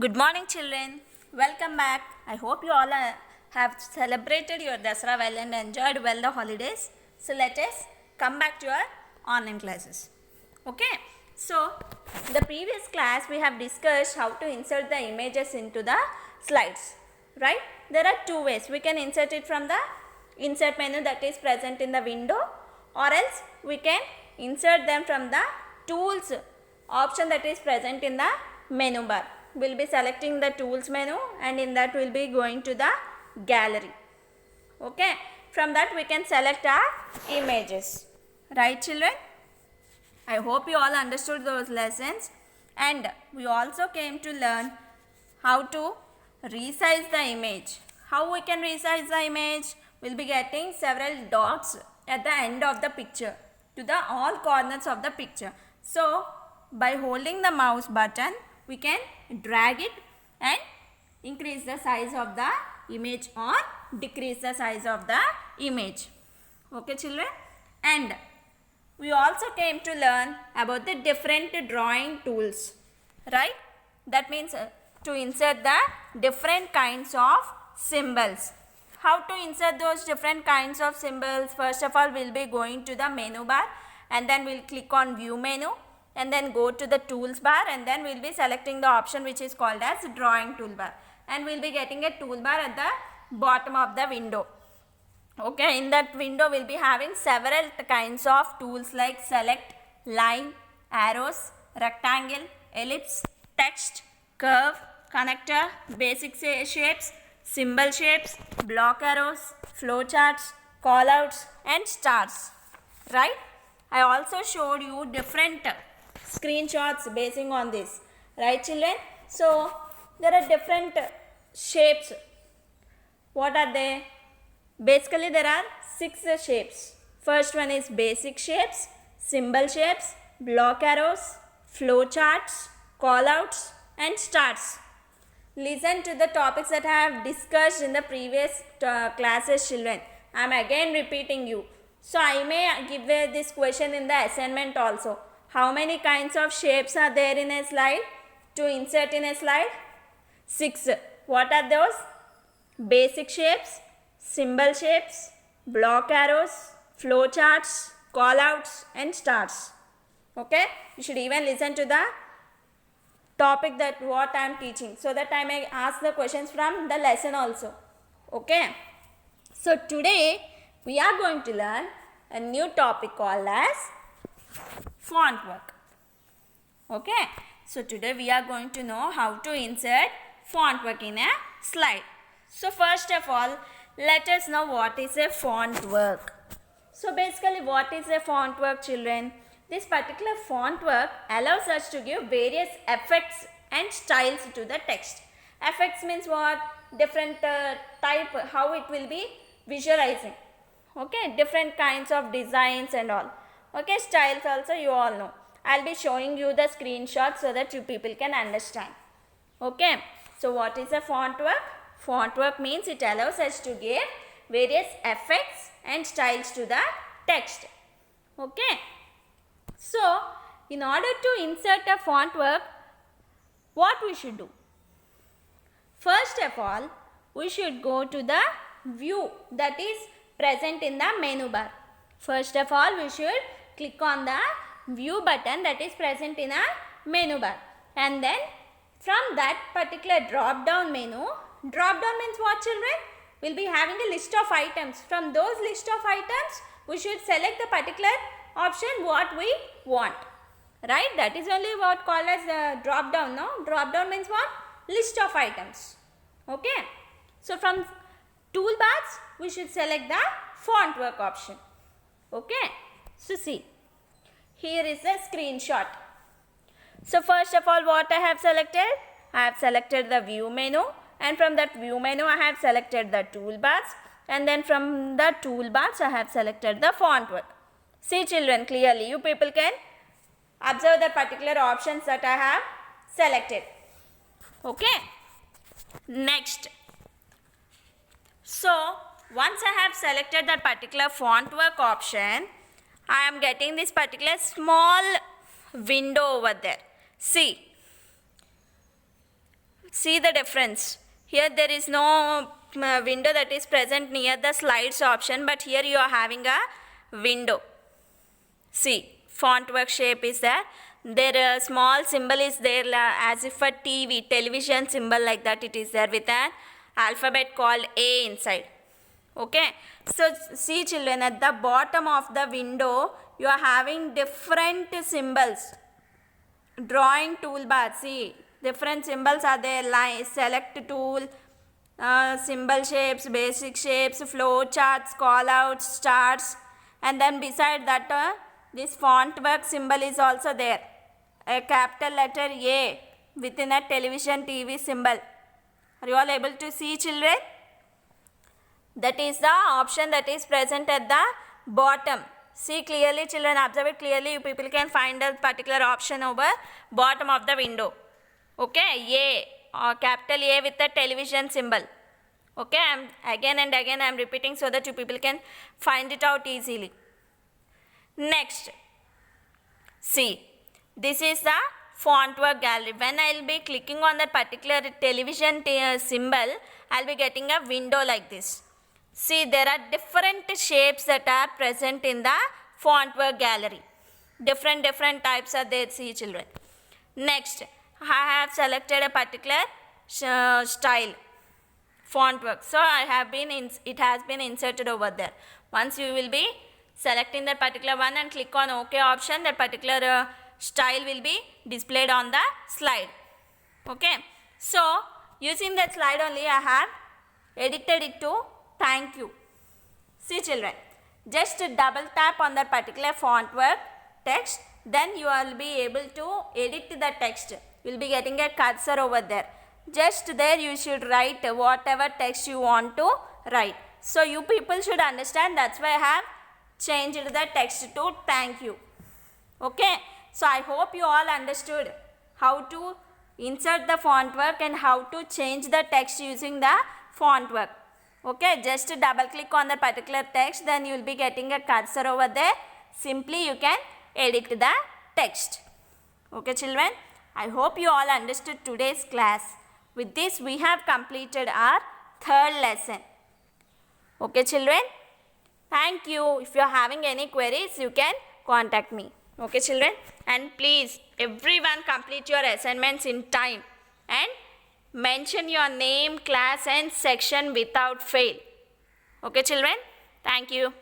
Good morning, children. Welcome back. I hope you all have celebrated your Dasara well and enjoyed well the holidays. So let us come back to our online classes. Okay. So the previous class we have discussed how to insert the images into the slides. Right? There are two ways. We can insert it from the insert menu that is present in the window, or else we can insert them from the tools option that is present in the menu bar. We'll be selecting the tools menu, and in that we'll be going to the gallery. Okay, from that we can select our images. Right, children? I hope you all understood those lessons, and we also came to learn how to resize the image. How we can resize the image? We'll be getting several dots at the end of the picture to the all corners of the picture. So by holding the mouse button, we can drag it and increase the size of the image or decrease the size of the image. Okay, children? And we also came to learn about the different drawing tools, right? That means to insert the different kinds of symbols. How to insert those different kinds of symbols? First of all, we'll be going to the menu bar, and then we'll click on view menu, and then go to the tools bar, and then we'll be selecting the option which is called as drawing toolbar, and we'll be getting a toolbar at the bottom of the window. Okay, in that window we'll be having several kinds of tools like select, line, arrows, rectangle, ellipse, text, curve, connector, basic shapes, symbol shapes, block arrows, flowcharts, callouts and stars. Right? I also showed you different screenshots basing on this. Right, children? So there are different shapes. What are they? Basically there are 6 shapes. First one is basic shapes, symbol shapes, block arrows, flowcharts, callouts and stars. Listen to the topics that I have discussed in the previous classes, children. I am again repeating you. So I may give this question in the assignment also. How many kinds of shapes are there in a slide? To insert in a slide? 6. What are those? Basic shapes, symbol shapes, block arrows, flowcharts, callouts and stars. Okay? You should even listen to the topic that what I am teaching, so that I may ask the questions from the lesson also. Okay? So today we are going to learn a new topic called as font work. Okay? So today we are going to know how to insert font work in a slide. So first of all, let us know what is a font work. So basically what is a font work, children? This particular font work allows us to give various effects and styles to the text. Effects means what? Different type, how it will be visualizing. Okay, different kinds of designs and all. Okay, styles also you all know. I'll be showing you the screenshot so that you people can understand. Okay, so what is a font work? Font work means it allows us to give various effects and styles to the text. Okay. So, in order to insert a font work, what we should do? First of all, we should go to the view that is present in the menu bar. First of all, we should click on the view button that is present in our menu bar. And then from that particular drop down menu, drop down means what, children? We'll be having a list of items. From those list of items, we should select the particular option what we want. Right? That is only what called as the drop down. No? Drop down means what? List of items. Okay. So from toolbars, we should select the font work option. Okay. So see. Here is a screenshot. So first of all, what I have selected? I have selected the view menu, and from that view menu I have selected the toolbars, and then from the toolbars I have selected the font work. See, children, clearly you people can observe the particular options that I have selected. Okay. Next. So once I have selected that particular font work option, I am getting this particular small window over there. See, See the difference. Here there is no window that is present near the slides option, but here you are having a window. See, font work shape is there. Their small symbol is there as if a television symbol like that it is there with an alphabet called A inside. Okay, so see children, at the bottom of the window you are having different symbols. Drawing toolbar, see, different symbols are there, line, select tool, symbol shapes, basic shapes, flow charts, call outs, stars, and then beside that this font work symbol is also there, a capital letter A within a television TV symbol. Are you all able to see children? That is the option that is present at the bottom. See clearly children, observe it clearly, you people can find a particular option over bottom of the window. Okay, A or capital A with the television symbol. Okay, again and again I am repeating so that you people can find it out easily. Next, see, this is the font work gallery. When I will be clicking on that particular television symbol, I will be getting a window like this. See, there are different shapes that are present in the font work gallery. Different types are there, see children. Next, I have selected a particular style, font work. So, it has been inserted over there. Once you will be selecting that particular one and click on OK option, that particular style will be displayed on the slide. Okay. So, using that slide only I have edited it to thank you. See children, just double tap on that particular font work text, then you will be able to edit the text. You will be getting a cursor over there. Just there you should write whatever text you want to write. So you people should understand, that's why I have changed the text to thank you. Okay. So I hope you all understood how to insert the font work and how to change the text using the font work. Okay, just double click on the particular text, then you will be getting a cursor over there. Simply you can edit the text. Okay children, I hope you all understood today's class. With this we have completed our third lesson. Okay children, thank you. If you are having any queries, you can contact me. Okay children, and please everyone complete your assignments in time and mention your name, class and section without fail. Okay children, thank you.